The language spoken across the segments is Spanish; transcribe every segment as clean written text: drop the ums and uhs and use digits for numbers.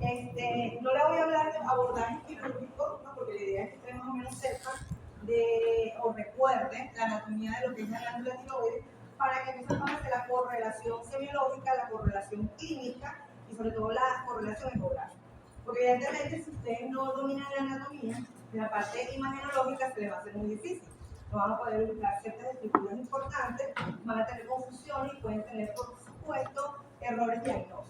No le voy a hablar de abordaje quirúrgico, ¿no? Porque la idea es que usted más o menos sepa o recuerde la anatomía de lo que es la glándula tiroides, para que empiece a hacer la correlación semiológica, la correlación clínica y sobre todo la correlación ecográfica. Porque evidentemente si ustedes no dominan la anatomía, la parte imagenológica se les va a hacer muy difícil. No van a poder ubicar ciertas estructuras importantes, van a tener confusión y pueden tener, por supuesto, errores diagnósticos.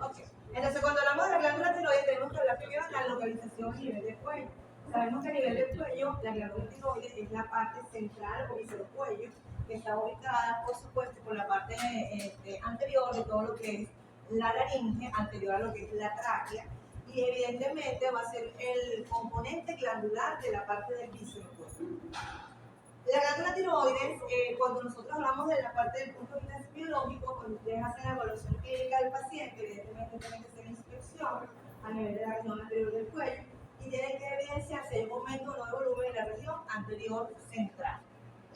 Okay. Entonces, cuando hablamos de la glándula tiroides, tenemos que hablar primero de la localización a nivel del cuello. Sabemos que a nivel del cuello, la glándula tiroides es la parte central o viscerocuello, que está ubicada, por supuesto, por la parte anterior de todo lo que es la laringe, anterior a lo que es la tráquea, y evidentemente va a ser el componente glandular de la parte del viscerocuello. La glándula tiroides, cuando nosotros hablamos de la parte del punto de vista biológico, cuando ustedes hacen la evaluación clínica del paciente, evidentemente tienen que hacer inspección a nivel de la región anterior del cuello y tienen que evidenciar si hay un aumento o no de volumen en la región anterior central.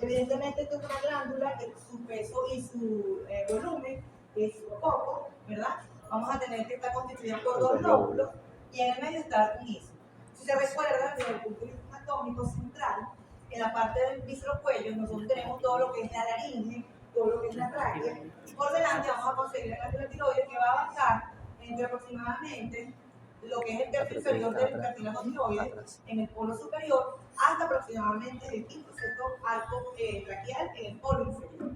Evidentemente, esta es una glándula que su peso y su volumen es poco, ¿verdad? Vamos a tener que estar constituida por dos lóbulos y en el medio está un istmo. Si se recuerdan, desde el punto de vista anatómico central, en la parte del viscerocuello nosotros tenemos todo lo que es la laringe, todo lo que es la tráquea, y por delante vamos a conseguir la glándula tiroides que va a avanzar entre aproximadamente lo que es el tercio inferior del cartílago tiroides en el polo superior hasta aproximadamente el quinto o sexto arco traqueal en el polo inferior.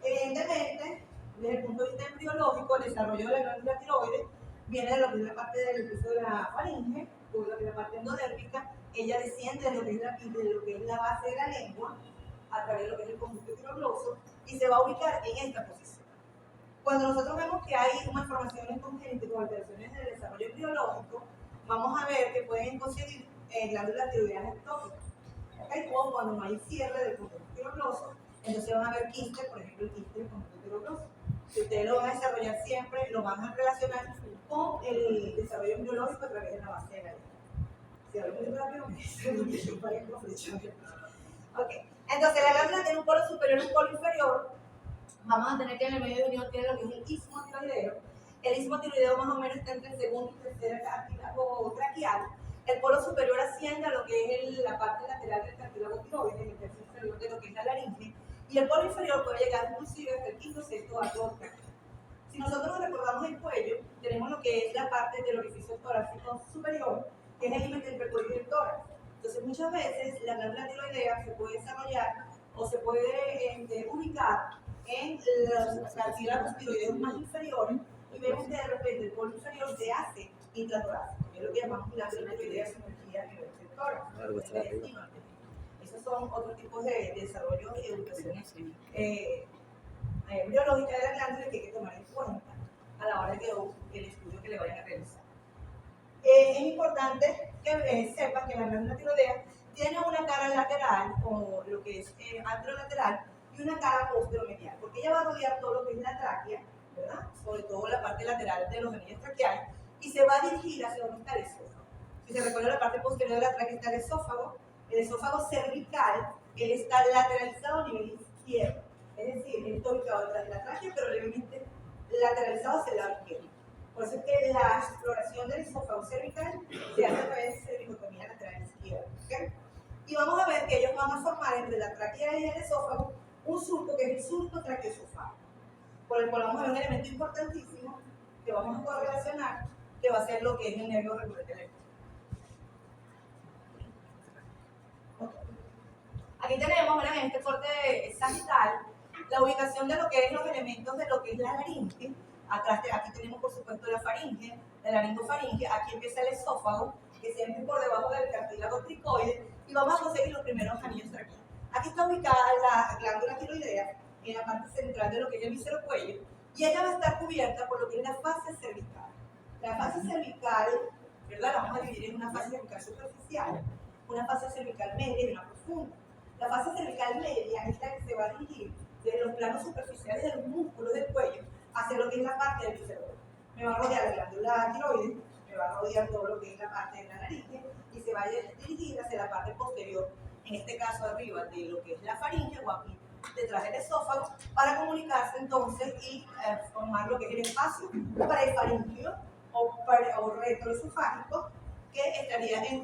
Evidentemente, desde el punto de vista embriológico, el desarrollo de la glándula tiroides viene de lo que es la parte del piso de la faringe, o de lo que es la parte endodérmica. Ella desciende de lo que es la base de la lengua a través de lo que es el conducto tiroglosal y se va a ubicar en esta posición. Cuando nosotros vemos que hay malformaciones congénitas o alteraciones en el desarrollo embriológico, vamos a ver que pueden conseguir glándulas tiroideas ectópicas. ¿Okay? O cuando no hay cierre del conducto tiroglosal, entonces van a ver quistes, por ejemplo, el quiste del conducto tiroglosal. Si ustedes lo van a desarrollar siempre, lo van a relacionar con el desarrollo embriológico a través de la base de la lengua. Si hablo muy rápido, me dicen lo que yo parezco flecha. Ok, entonces la glándula tiene un polo superior y un polo inferior. Vamos a tener que en el medio de unión tiene lo que es el istmo tiroideo. El istmo tiroideo más o menos está entre el segundo y tercer cartílago traqueal. El polo superior asciende a lo que es la parte lateral del cartílago tiroides, el tercio inferior de lo que es la laringe, y el polo inferior puede llegar inclusive hasta el quinto o sexto arco traqueal. Si nosotros recordamos el cuello, tenemos lo que es la parte del orificio torácico superior, que es el límite entre el cuello y el tórax. Entonces, muchas veces la glándula tiroidea se puede desarrollar o se puede ubicar en los cartílagos tiroideos más inferiores y vemos que de repente el polo inferior se hace intratorácico, que es lo que llamamos glándula tiroidea sumergida a nivel del tórax. Esos son otros tipos de desarrollo y educaciones biológicas de la glándula que hay que tomar en cuenta a la hora de el estudio que le vayan a realizar. Es importante que sepan que la glándula tiroidea tiene una cara lateral, o lo que es anterolateral, y una cara posteromedial, porque ella va a rodear todo lo que es la tráquea, ¿verdad? Sobre todo la parte lateral de los anillos traqueales, y se va a dirigir hacia donde está el esófago. Si se recuerda, la parte posterior de la tráquea está el esófago cervical, él está lateralizado a nivel izquierdo, es decir, él está ubicado detrás de la tráquea, pero levemente lateralizado hacia el lado izquierdo. Por eso es que la exploración del esófago cervical se hace a través de cervicotomía lateral izquierda. ¿Okay? Y vamos a ver que ellos van a formar entre la tráquea y el esófago un surco que es el surco traqueoesofágico, por el cual vamos a ver un elemento importantísimo que vamos a correlacionar, que va a ser lo que es el nervio recurrente eléctrico. Okay. Aquí tenemos, ¿verdad? En este corte sagital, la ubicación de lo que es los elementos de lo que es la laringe. Atrás aquí tenemos, por supuesto, la faringe, la laringofaringe. Aquí empieza el esófago, que siempre por debajo del cartílago cricoide, y vamos a conseguir los primeros anillos traqueales. Aquí está ubicada la glándula tiroidea en la parte central de lo que es el viscerocuello, y ella va a estar cubierta por lo que es la fase cervical. La fase cervical, ¿verdad? La vamos a dividir en una fase cervical superficial, una fase cervical media y una profunda. La fase cervical media es la que se va a dirigir desde los planos superficiales de los músculos del cuello hacia lo que es la parte del viscerocuello. Me va a rodear la glándula tiroides, me va a rodear todo lo que es la parte de la laringe y se va a dirigir hacia la parte posterior, en este caso arriba de lo que es la faringe o aquí detrás del esófago, para comunicarse entonces y formar lo que es el espacio prefaringio o retroesofágico, que estaría en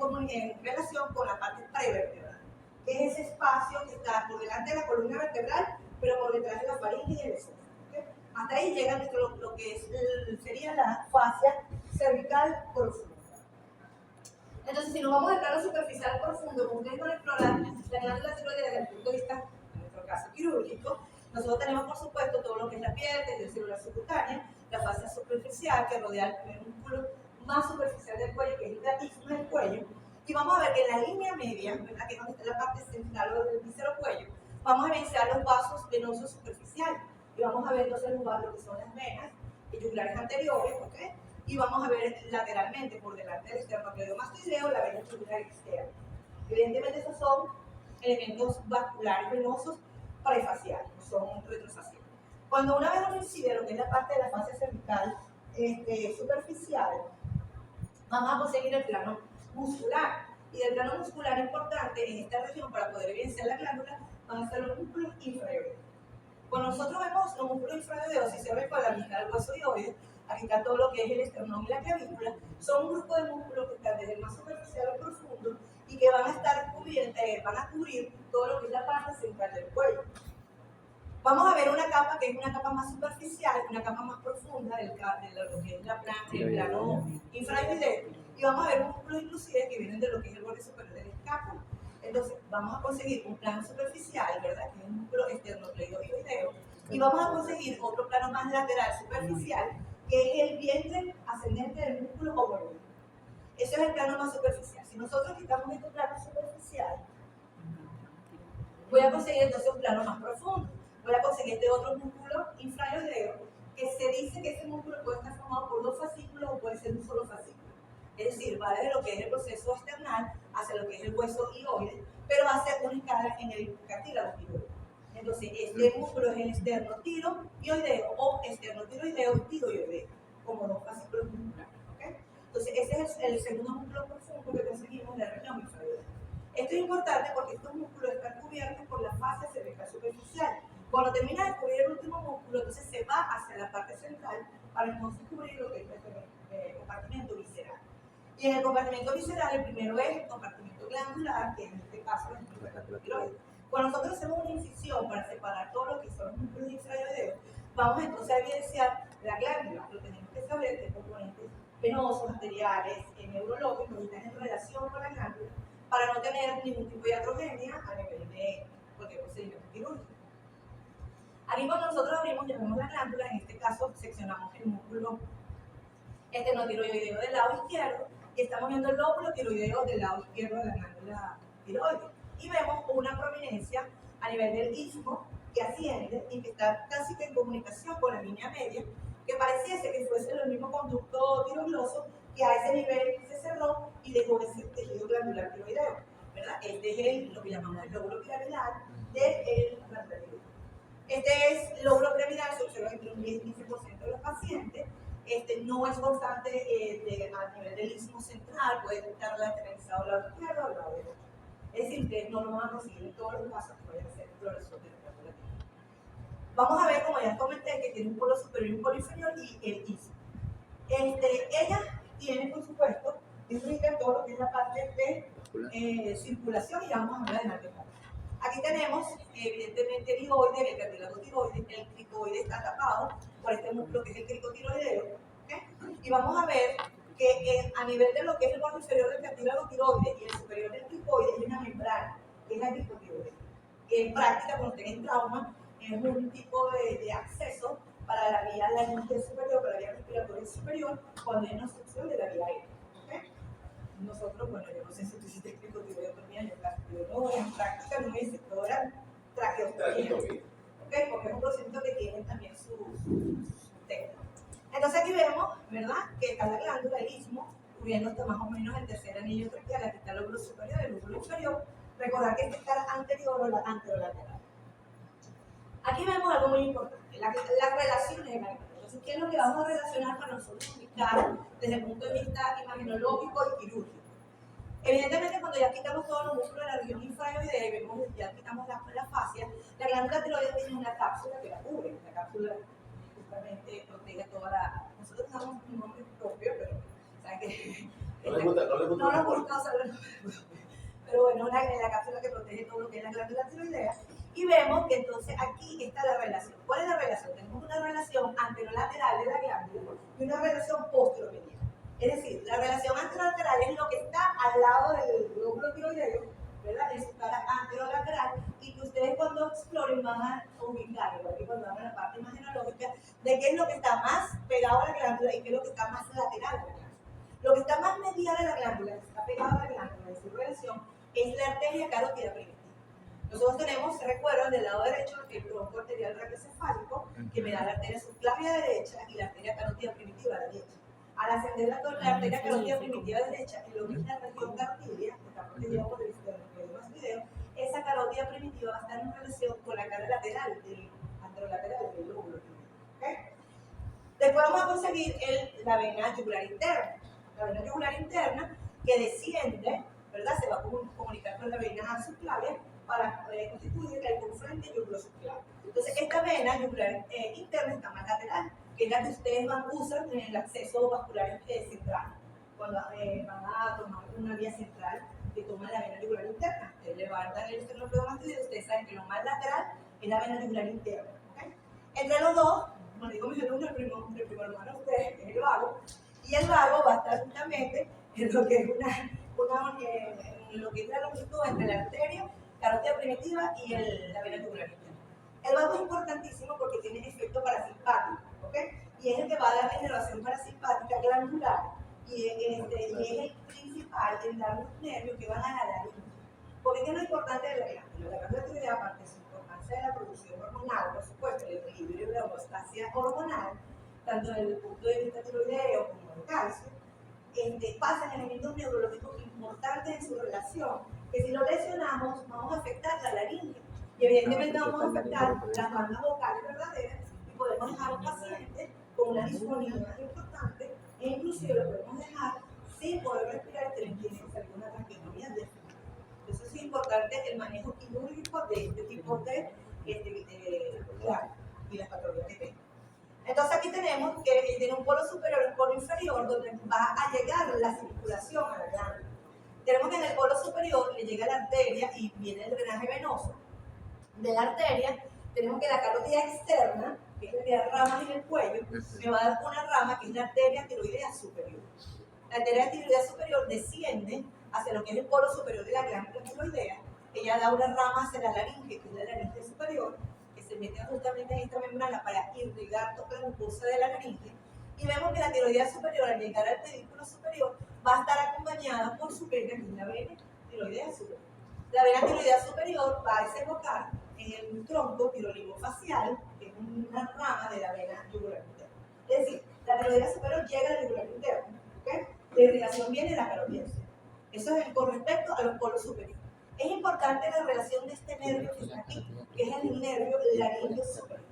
relación con la parte prevertebral, que es ese espacio que está por delante de la columna vertebral, pero por detrás de la faringe y el esófago. ¿Okay? Hasta ahí llega lo que sería la fascia cervical profunda. Entonces, si nos vamos al plano superficial profundo, como ustedes van a explorar la glándula tiroidea desde el punto de vista, en nuestro caso, quirúrgico, nosotros tenemos, por supuesto, todo lo que es la piel, que es el celular subcutánea, la fascia superficial, que rodea el músculo más superficial del cuello, que es el gratículo del cuello, y vamos a ver que en la línea media, ¿verdad?, que es donde está la parte central del viscerocuello, vamos a evidenciar los vasos venosos superficiales, y vamos a ver entonces lo que son las venas yugulares anteriores, ¿ok? Y vamos a ver lateralmente, por delante del esternocleidomastoideo, la vena yugular externa. Evidentemente, esos son elementos vasculares venosos prefaciales, no son retrofaciales. Cuando una vez uno incide lo que es la parte de la fascia cervical superficial, vamos a conseguir el plano muscular. Y del plano muscular importante en esta región, para poder evidenciar la glándula, van a ser los músculos infraoideos. Cuando nosotros vemos los músculos infraoideos, si se ve con la mitad del hueso dioide, aquí está todo lo que es el esternón y la clavícula, son un grupo de músculos que están desde el más superficial al profundo y que van a estar van a cubrir todo lo que es la parte central del cuello. Vamos a ver una capa que es una capa más superficial, una capa más profunda de lo que es el plano infraoideo, y vamos a ver músculos inclusive que vienen de lo que es el borde superior del escápulo. Entonces, vamos a conseguir un plano superficial, ¿verdad?, que es el músculo esternocleidomastoideo, y vamos a conseguir otro plano más lateral superficial, que es el vientre ascendente del músculo ovoide. Ese es el plano más superficial. Si nosotros quitamos este plano superficial, voy a conseguir entonces un plano más profundo. Voy a conseguir este otro músculo infraoideo, que se dice que ese músculo puede estar formado por dos fascículos o puede ser un solo fascículo. Es decir, va desde lo que es el proceso external hacia lo que es el hueso hioide, pero va a ser una escala en el cartílago tiroideo. Entonces, este músculo es el esternotiroideo o esternotiroideo y tiroideo, como dos fascículos musculares. ¿Okay? Entonces, ese es el segundo músculo profundo que conseguimos en la región infraoidea. Esto es importante porque estos músculos están cubiertos por la fascia cervical superficial. Cuando termina de cubrir el último músculo, entonces se va hacia la parte central para entonces cubrir lo que es el compartimento visceral. Y en el compartimento visceral, el primero es el compartimento glandular, que en este caso es el músculo tiroides. Cuando nosotros hacemos una incisión para separar todo lo que son los músculos infraoideos, vamos entonces a evidenciar la glándula. Lo tenemos que saber de componentes venosos, arteriales, neurológicos, y están en relación con la glándula, para no tener ningún tipo de iatrogenia a nivel de cualquier procedimiento quirúrgico. Aquí cuando nosotros abrimos, llamamos la glándula, en este caso seccionamos el músculo esternocleidomastoideo del lado izquierdo y estamos viendo el lóbulo tiroideo del lado izquierdo de la glándula tiroides. Y vemos una prominencia a nivel del istmo que asciende y que está casi que en comunicación con la línea media, que pareciese que fuese el mismo conducto tirogloso, que a ese nivel se cerró y dejó ese tejido glandular tiroideo, ¿verdad? Este es lo que llamamos el lóbulo piramidal del glándula tiroideo. Este es lóbulo piramidal, se observa entre un 10 y 15% de los pacientes. No es constante a nivel del istmo central, puede estar lateralizado al lado izquierdo o al lado derecho. Es decir, que no lo van a conseguir en todos los casos que vayan a ser exploración de la glándula tiroidea. Vamos a ver, como ya comenté, que tiene un polo superior y un polo inferior y el istmo. Ella tiene, por supuesto, implica todo lo que es la parte de circulación, y vamos a hablar de la parte. Aquí tenemos, evidentemente, el hioide, el cartílago tiroides. El cricoide está tapado por este músculo que es el cricotiroideo. ¿Okay? Y vamos a ver que a nivel de lo que es el borde inferior del cartílago tiroides y el superior del cricoide hay una membrana, que es la cricotiroide. Que en práctica, cuando tienen trauma, es un tipo de acceso para la vía laringe superior, para la vía respiratoria superior, cuando hay una obstrucción de la vía aérea. ¿Okay? Nosotros, bueno, yo no sé si tú hiciste cricotiroidectomía, yo no, en práctica no hice, todo era traqueostomía. ¿Okay? Porque es un procedimiento que tiene también su técnica. Entonces aquí vemos, ¿verdad?, que está la glándula, el istmo, cubriendo hasta más o menos el tercer anillo traqueal. Aquí está el lóbulo superior y el lóbulo inferior. Recordar que este está anterior o anterolateral. Aquí vemos algo muy importante, las relaciones de la glándula. Entonces, ¿qué es lo que vamos a relacionar para nosotros ubicar desde el punto de vista imagenológico y quirúrgico? Evidentemente, cuando ya quitamos todos los músculos de la región linfoidea y vemos ya quitamos la fascia, la glándula tiroides tiene una cápsula que la cubre. La cápsula justamente protege toda la... Nosotros usamos un nombre propio, pero ¿saben qué? No les gusta usarlo. Pero bueno, la cápsula que protege todo lo que es la glándula tiroidea. Y vemos que entonces aquí está la relación. ¿Cuál es la relación? Tenemos una relación anterolateral de la glándula y una relación posterolateral. Es decir, la relación anterolateral es lo que está al lado del glóbulo tiroideo, ¿verdad? Es para anterolateral, y que ustedes cuando exploren van a ubicar, igual que cuando hagan la parte imagenológica, de qué es lo que está más pegado a la glándula y qué es lo que está más lateral a la glándula. Lo que está más medial a la glándula, que está pegado a la glándula en su relación, es la arteria carótida primitiva. Nosotros tenemos, se recuerdan, del lado derecho el tronco arterial raquicefálico, que me da la arteria subclavia derecha y la arteria carótida primitiva derecha. Al ascender la arteria carótida primitiva derecha, en lo que es la región carotidia, que está protegida por el video, esa carótida primitiva va a estar en relación con la cara lateral, anterolateral del lóbulo. ¿Okay? Después vamos a conseguir la vena yugular interna. La vena yugular interna que desciende, ¿verdad? Se va a comunicar con la vena subclavia para constituir el confluente yugulo-subclavio. Entonces, esta vena yugular interna está más lateral, que es la que ustedes usan en el acceso vascular central. Cuando van a tomar una vía central que toma la vena yugular interna, ustedes levantan el esternocleidomastoideo, ustedes saben que lo más lateral es la vena yugular interna. ¿Okay? Entre los dos, como digo mi alumno, el primo hermano de ustedes, que es el vago, y el vago va a estar justamente en lo que es en lo que es la longitud entre la arteria carótida primitiva y la vena yugular interna. El vago es importantísimo porque tiene efecto parasimpático, ¿ok? Y es el que va a dar la inervación parasimpática glandular y es el principal en dar los nervios que van a la laringe. ¿Por qué es lo importante de la glándula? La glándula tiroidea, aparte de su importancia de la producción hormonal, por supuesto, el equilibrio de la homeostasia hormonal, tanto desde el punto de vista tiroideo como el calcio, pasan elementos neurológicos importantes en su relación, que si lo lesionamos vamos a afectar la laringe y evidentemente vamos a afectar las bandas vocales verdaderas y podemos dejar a un paciente con una disfonía importante e inclusive lo podemos dejar sin poder respirar y tiene que salir una traqueotomía de Eso es importante el manejo quirúrgico de este tipo de y las patologías que tengo. Entonces aquí tenemos que tiene un polo superior y un polo inferior donde va a llegar la circulación a la glándula. Tenemos que en el polo superior le llega la arteria y viene el drenaje venoso. De la arteria tenemos que la carótida externa, que es la que da ramas en el cuello, me va a dar una rama que es la arteria tiroidea superior. La arteria tiroidea superior desciende hacia lo que es el polo superior de la glándula tiroidea. Ella da una rama hacia la laringe, que es la laringe superior, que se mete justamente en esta membrana para irrigar toda la mucosa de la laringe. Y vemos que la tiroidea superior, al llegar al pedículo superior, va a estar acompañada por su vena, que es la vena tiroidea superior. La vena tiroidea superior va a desembocar en el tronco tiroligofacial, que es una rama de la vena yugular interna. Es decir, la tiroidea superior llega a la yugular interna, ¿okay? La irrigación viene de la carótida externa. Eso es con respecto a los polos superiores. Es importante la relación de este nervio que está aquí, que es el nervio laringio superior.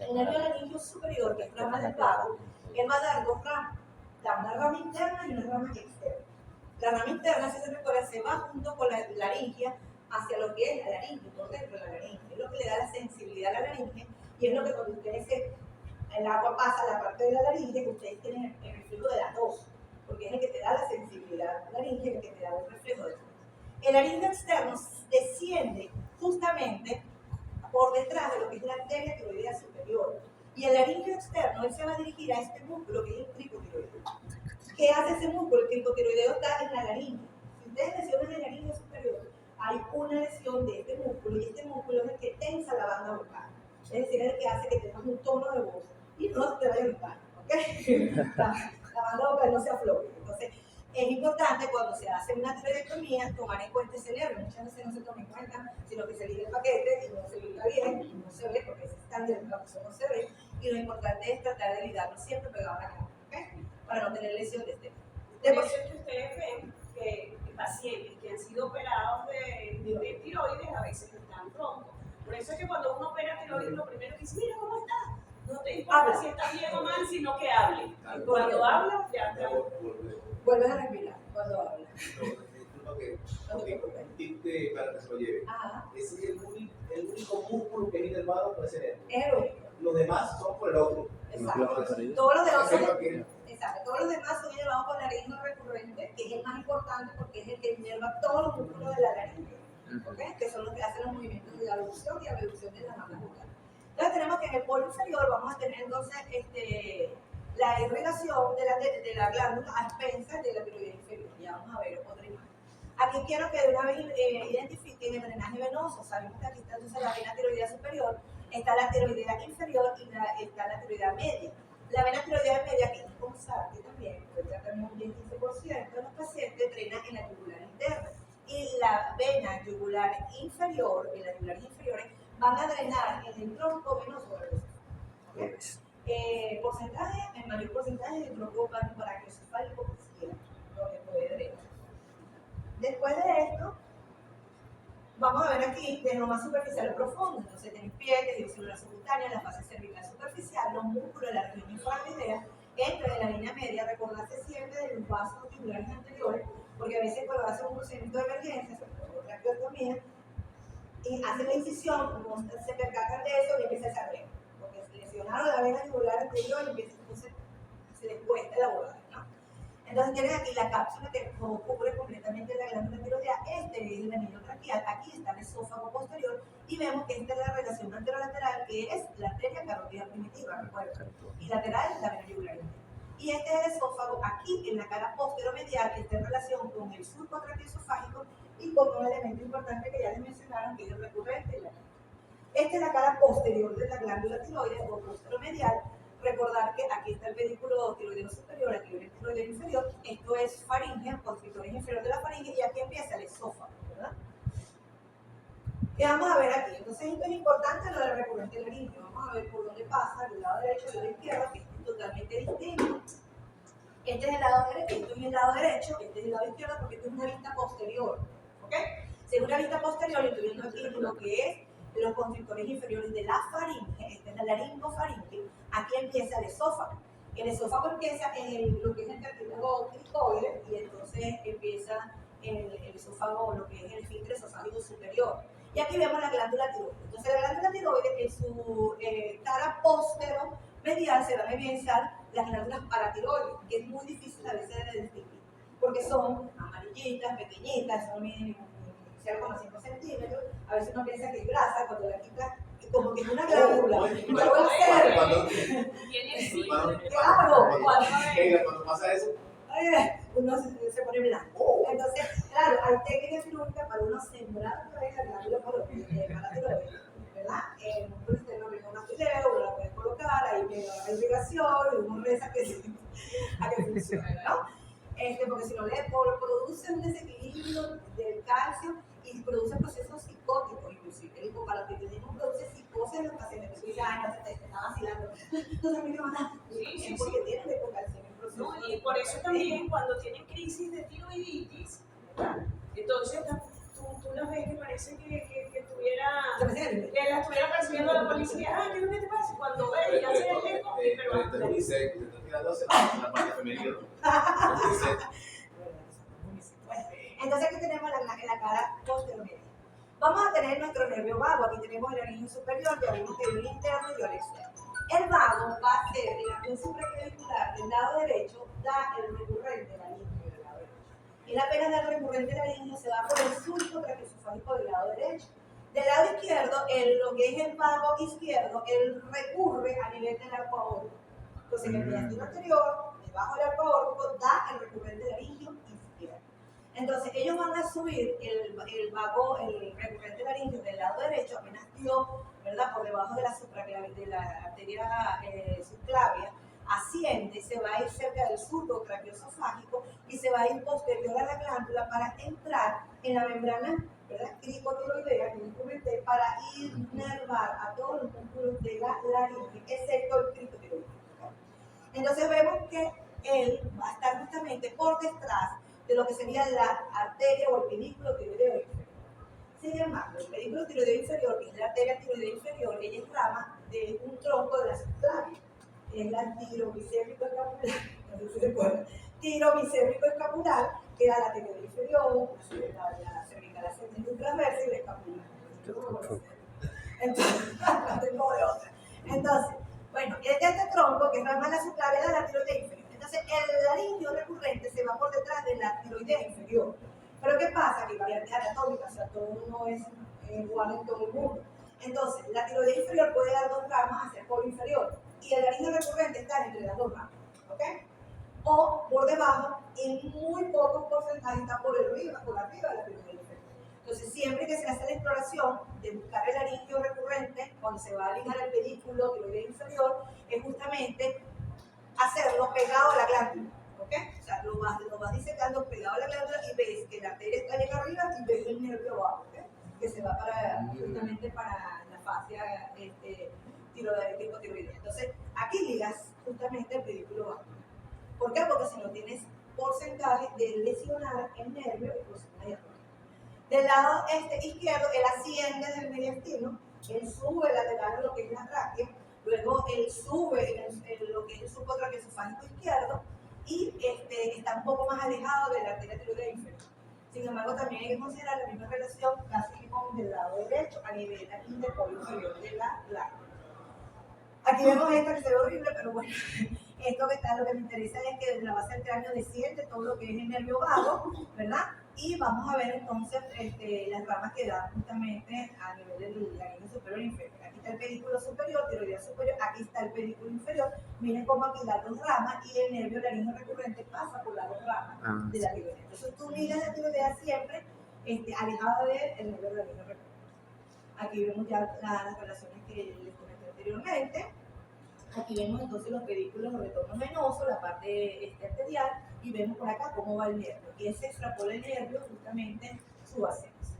El nervio laringio superior, que es rama del vago, él va a dar dos ramas, una rama interna y una rama externa. La rama interna, si se recuerda, se va junto con la laringia hacia lo que es la laringe, por dentro de la laringe. Es lo que le da la sensibilidad a la laringe y es lo que cuando ustedes el agua pasa a la parte de la laringe, que ustedes tienen el reflejo de la tos, porque es el que te da la sensibilidad a la laringe, el que te da el reflejo de la tos. El laringe externo desciende justamente por detrás de lo que es la arteria tiroidea superior. Y el laringio externo, él se va a dirigir a este músculo que es el tricotiroideo. ¿Qué hace ese músculo? El tricotiroideo está en la laringe. Si ustedes lesionan el laringio superior, hay una lesión de este músculo y este músculo es el que tensa la banda vocal. Es decir, es el que hace que tengas un tono de voz y no te vaya a gritar, ¿ok? La banda vocal no se afloje. Entonces, es importante cuando se hace una tiroidectomía tomar en cuenta ese nervio. Muchas veces no se toma en cuenta, sino que se liga el paquete y no se liga bien, y no se ve, porque ese estándar de la persona no se ve. Y lo importante es tratar de ligarlo siempre pegado a la cara, ¿okay? Para no tener lesión de este. Por eso es que ustedes ven que pacientes que han sido operados de tiroides a veces están roncos. Por eso es que cuando uno opera tiroides, lo primero que dice, mira cómo está. No te importa si está bien o mal, sino que hable. Y cuando habla, ya te... Vuelves a respirar cuando hablas. que No te preocupes. para que se lo lleve. Ajá. Ese es el único músculo que es inervado por ese nervio. Es el único. Los demás son por el otro. Exacto. Entonces, Todos los demás ese son, es lo que- exacto. Todos los demás son inervados por laringe recurrente, que es el más importante porque es el que inerva todos los músculos de la laringe, ¿okay? Que son los que hacen los movimientos de la abducción y abducción de la manga bucal. Entonces tenemos que en el polo inferior vamos a tener entonces la irrigación de la glándula a expensas de la tiroides inferior. Ya vamos a ver otra imagen. Aquí quiero que de una vez identifiquen el drenaje venoso. Sabemos que aquí está entonces la vena tiroidea superior, está la tiroidea inferior y está la tiroidea media. La vena tiroidea media, que es constante también, puede ser también un 10-15% de los pacientes, drena en la yugular interna. Y la vena yugular inferior, en las yugulares inferiores, van a drenar en el tronco venoso del esófago. Porcentaje, el mayor porcentaje del tronco brachiocefálico izquierdo, lo que puede drenar. Después de esto, vamos a ver aquí, de lo más superficial a profundo. Entonces, tenés pie, tejido celular subcutáneo, la fase cervical superficial, los músculos de la región infrahidea, entre de la línea media, recordarse siempre de los vasos tubulares anteriores, porque a veces cuando hacen un procedimiento de emergencia, sobre todo traqueotomía, y hacen la incisión, no se percatan de eso y empieza a sangrar, porque se lesionaron la vena yugular anterior y empieza, entonces se les cuesta elaborar, ¿no? Entonces tienen aquí la cápsula que cubre completamente la glándula tiroidea. Este es el anillo traqueal, aquí está el esófago posterior y vemos que esta es la relación anterolateral que es la arteria carótida primitiva, recuerden, y lateral la vena yugular. Y este es el esófago aquí en la cara posteromedial, que está en relación con el surco traqueoesofágico y con un elemento importante que ya les mencionaron, que es el recurrente. Esta es la cara posterior de la glándula tiroides o posteromedial. Recordar que aquí está el pedículo tiroideo superior, aquí viene el tiroideo inferior, esto es faringe, constrictores inferior de la faringe, y aquí empieza el esófago, ¿verdad? ¿Qué vamos a ver aquí? Entonces esto es importante lo del recurrente laríngeo. Vamos a ver por dónde pasa, del lado derecho y del lado izquierdo, que es totalmente distinto. Este es el lado derecho, esto es el lado derecho, este es el lado izquierdo, porque esto es una vista posterior, ¿ok? Si es una vista posterior, estoy viendo aquí lo que es los constrictores inferiores de la faringe, esta es la laringofaringe, aquí empieza el esófago. El esófago empieza en lo que es el cartílago cricoide y entonces empieza en el esófago, lo que es el esfínter esofágico superior. Y aquí vemos la glándula tiroides. Entonces la glándula tiroides en su cara posteromedial se van a evidenciar las glándulas paratiroides, que es muy difícil a veces de distinguir, porque son amarillitas, pequeñitas, son 0,5 centímetros, a veces uno piensa que es grasa, cuando la quita, como que es una glándula. Cuando pasa eso, uno se pone blanco. Entonces, claro, hay técnicas quirúrgicas para uno sembrar otra vez la glándula paratiroides, ¿verdad? Un externo ricomastileo, uno la puede colocar, ahí viene la irrigación, y uno reza a que funcione, ¿no? Porque si no le produce un desequilibrio del calcio y produce procesos psicóticos, inclusive el hipoparotidianismo produce psicosis en los pacientes que dicen, ay, no te está vacilando, no se me quiero matar, es porque tienen hipocalcia. No, y por eso también cuando tienen crisis de tiroiditis, entonces tú las ves que parece que la estuviera persiguiendo a la policía. Ah, ¿qué es lo que te pasa? Cuando ves y hace el eco, pero te dice que te está tirando hacia la parte femenina. Entonces aquí tenemos la cara posteromedial. Vamos a tener nuestro nervio vago. Aquí tenemos el anillo superior, ya vimos que hay un interno y un externo. El vago va a ser en la cruz supraclavicular del lado derecho, da el recurrente laríngeo del lado derecho. Y la pena del recurrente laríngeo se va por el surco traqueoesofágico del lado derecho. Del lado izquierdo, lo que es el vago izquierdo, él recurre a nivel del arco aórtico. Entonces, en el diástolo anterior, debajo del arco aórtico, da el recurrente laríngeo izquierdo. Entonces, ellos van a subir el recurrente laríngeo del lado derecho, apenas dio, ¿verdad? Por debajo de la arteria subclavia, asciende, se va a ir cerca del surco traqueoesofágico y se va a ir posterior a la glándula para entrar en la membrana, ¿verdad? Cricotiroidea, que les comenté, para inervar a todos los músculos de la laringe, excepto el cricotiroideo. Entonces vemos que él va a estar justamente por detrás de lo que sería la arteria o el pedículo tiroideo inferior. Sin embargo, el pedículo tiroideo inferior, que es la arteria tiroidea inferior, ella es rama de un tronco de la subclavia, que es la tirobicéfico escapular, no sé si se acuerdan, tirobicéfico escapular, queda la tiroides inferior, la cervical ascendente y transversa y la escapular. Entonces, no tengo de otra. Entonces, bueno, este tronco que rama la subclaviana de la tiroides inferior. Entonces, el laringio recurrente se va por detrás de la tiroides inferior. Pero ¿qué pasa? Que hay variantes anatómicas, o sea, todo no es igual en todo el mundo. Entonces, la tiroides inferior puede dar dos ramas hacia el polo inferior y el laringio recurrente está entre las dos ramas, ¿ok? O por debajo, en muy pocos porcentajes está por arriba de la tiroides inferior. Entonces, siempre que se hace la exploración de buscar el laringio recurrente, cuando se va a alinear el pedículo tiroides inferior, es justamente hacerlo pegado a la glándula, ¿ok? O sea, lo vas disecando pegado a la glándula y ves que la arteria está bien arriba y ves el nervio abajo, ¿ok? Que se va justamente para la fascia tiroidea. Entonces, aquí ligas justamente el pedículo bajo. ¿Por qué? Porque si no tienes porcentaje de lesionar el nervio y próxima diafragma. Del lado izquierdo, él asciende del mediastino, él sube lateral a lo que es la tráquea, luego él sube en lo que es el subcotraqueo esofágico izquierdo y está un poco más alejado de la arteria tiroidea inferior. Sin embargo, también hay que considerar la misma relación casi con del lado derecho a nivel aquí del polo inferior de la glándula. Aquí vemos esto que se ve horrible, pero bueno, esto que está, lo que me interesa es que desde la base del cráneo desciende todo lo que es el nervio vago, ¿verdad? Y vamos a ver entonces las ramas que dan justamente a nivel del laringio superior e inferior. Aquí está el pedículo superior, tiroidea superior, aquí está el pedículo inferior. Miren cómo aquí las dos ramas y el nervio laringio recurrente pasa por las dos ramas de la tiroidea. Entonces tú miras la tiroidea siempre alejada del nervio laringio recurrente. Aquí vemos ya las relaciones que les comenté anteriormente. Aquí vemos entonces los pedículos, los retornos venosos, la parte arterial, y vemos por acá cómo va el nervio. Y ese extrapola el nervio justamente su ascenso.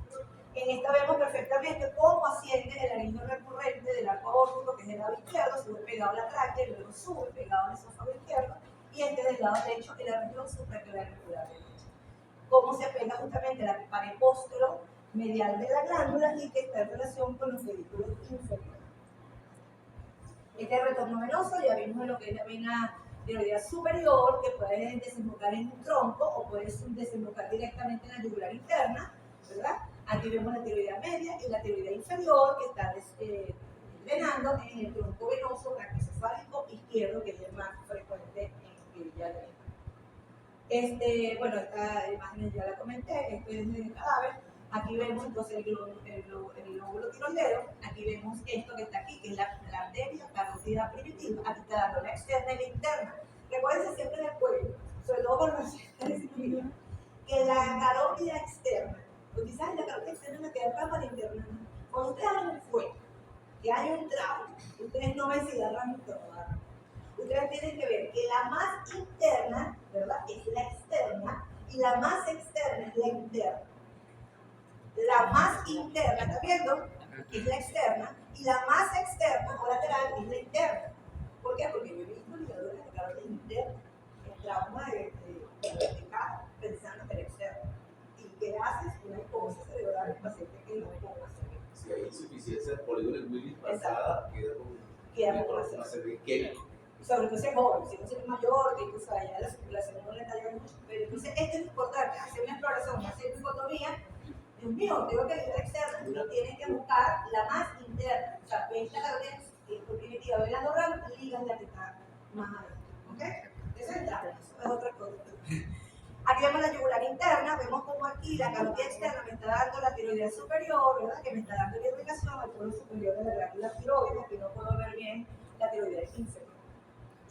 En esta vemos perfectamente cómo asciende el laringio recurrente del arco aórtico, que es del lado izquierdo, sube pegado a la tráquea, y luego sube pegado al esófago izquierdo, y del lado derecho, en la región supraclavicular derecha. Cómo se pega justamente la pared póstero medial de la glándula y que está en relación con los pedículos inferiores. Este retorno venoso ya vimos en lo que es la vena tiroidea superior, que puede desembocar en un tronco o puede desembocar directamente en la yugular interna, ¿verdad? Aquí vemos la tiroidea media y la tiroidea inferior, que está drenando en el tronco venoso brachiocefálico izquierdo, que es el más frecuente en ya bueno, esta imagen ya la comenté, esto es del cadáver. Aquí vemos entonces el lóbulo tiroideo, aquí vemos esto que está aquí, que es la arteria carótida primitiva, aquí está dando la externa y la interna. Recuerden siempre en el cuello, sobre todo con los que la carótida externa, porque quizás la carótida externa me queda para la interna. Cuando ustedes hablan un fuego, que hay un trauma, ustedes no ven si agarran un trauma. Ustedes tienen que ver que la más interna, ¿verdad?, es la externa y la más externa es la interna. La más interna, ¿está viendo? Es la externa y la más externa o lateral es la interna. ¿Por qué? Porque yo he visto ligadores de carótida interna, el trauma de cara, pensando en el externo. ¿Y qué haces? Una hipoxia cerebral del paciente que no puede hacer. Si hay insuficiencia de polígono Willis pasada, queda con una cervical. Sobre todo si es joven, si no es mayor, que incluso allá la circulación no le está llegando mucho. Pero entonces esto es importante, hacer una exploración, hacer dicotomía. Dios mío, tengo que ir a la externa, uno tiene que buscar la más interna. O sea, ves la carótida primitiva, ves las dos ramas, ligas la que está más adentro. ¿Ok? Eso es entrada, eso es otra cosa. Aquí vemos la yugular interna, vemos como aquí la carótida externa me está dando la tiroidea superior, ¿verdad? Que me está dando la irrigación al polo superior de la glándula tiroides. Aquí no puedo ver bien la tiroidea inferior.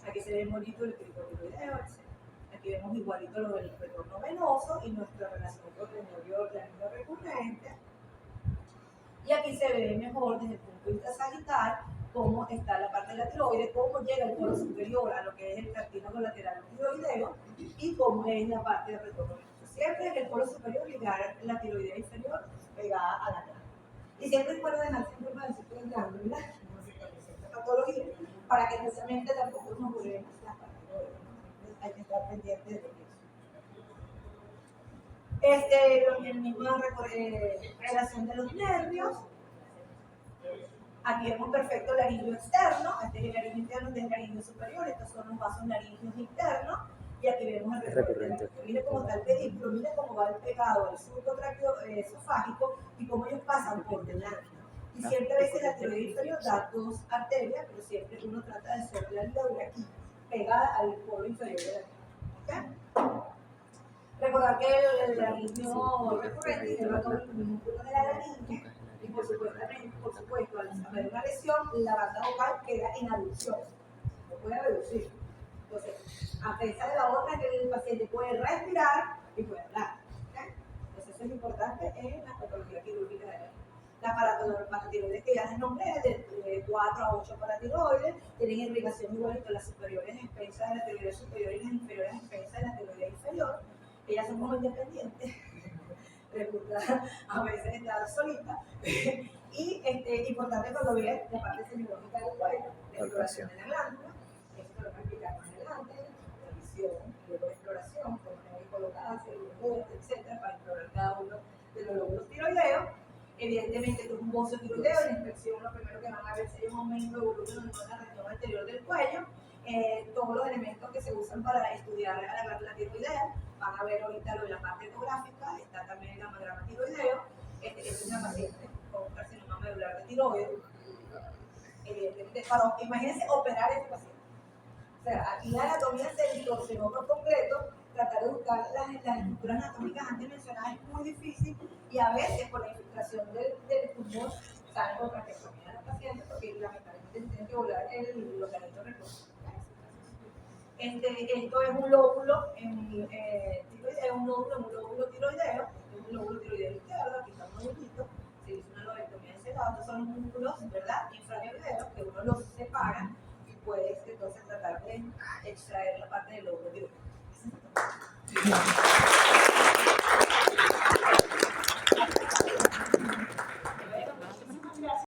Aquí se ve bonito el tricotiroideo, etc. Aquí vemos igualito lo del retorno venoso y nuestra relación con el nervio recurrente. Y aquí se ve mejor desde el punto de vista sagital cómo está la parte de la tiroides, cómo llega el polo superior a lo que es el cartílago lateral tiroideo y cómo es la parte del retorno venoso. Siempre en el polo superior ligar la tiroidea inferior pegada a la glándula. Y siempre recuerden dejar siempre para decir que la glándula no se presenta patología, para que especialmente tampoco nos volvemos las partes. Hay que estar pendientes de eso. La misma relación de los nervios. Aquí vemos perfecto el laringio externo. Este es el laringio interno, este es el laringio superior. Estos son los vasos laringios internos. y aquí vemos el recurrente. Mire cómo está el pedículo, mire cómo va el pegado al surco esofágico y cómo ellos pasan por delante. Y siempre a veces la tiroides inferior da dos arterias, pero siempre uno trata de hacer la leuria aquí, pegada al polo inferior de la cara. Recordar que el laringo recurrente lleva todo el músculo de la laringe y por supuesto, al haber una lesión, la banda vocal queda en aducción, no puede reducir. Entonces, a pesar de la otra, que el paciente puede respirar y puede hablar. ¿Okay? Entonces, eso es importante en la patología quirúrgica de la laringe. La paratiroides que ya les nombré, de 4 a 8 paratiroides, tienen irrigación igual que las superiores expensas de la tiroides superior y las inferiores expensas de la tiroides inferior. Ellas son como independientes, a veces estar solitas. Y importante cuando vean la parte semiológica del cuello, la exploración de la glándula, eso te lo voy a explicar más adelante, la visión, luego de exploración, cómo tengo que colocarse, etcétera, para explorar cada uno de los lóbulos tiroideos. Evidentemente, esto es un bocio tiroideo, en la inspección lo primero que van a ver es un aumento de volumen en la región anterior del cuello. Todos los elementos que se usan para estudiar a la glándula tiroidea, van a ver ahorita lo de la parte ecográfica, está también el gammagrama tiroideo. Es una paciente con un carcinoma medular de tiroides. Evidentemente, imagínense operar a este paciente. O sea, aquí la anatomía se distorsionó por completo. Tratar de buscar las estructuras anatómicas antes mencionadas es muy difícil y a veces por la infiltración del pulmón salen otras traqueostomía de los pacientes porque lamentablemente tienen que volar el localito recurso. Esto es un lóbulo tiroideo, un lóbulo tiroideo, es un lóbulo tiroideo izquierdo, aquí está un lobulito, se hizo una lobectomía de ese lado, estos son los músculos, ¿verdad? Infratiroideos, que uno los separa y puedes entonces tratar de extraer la parte del lóbulo tiroideo.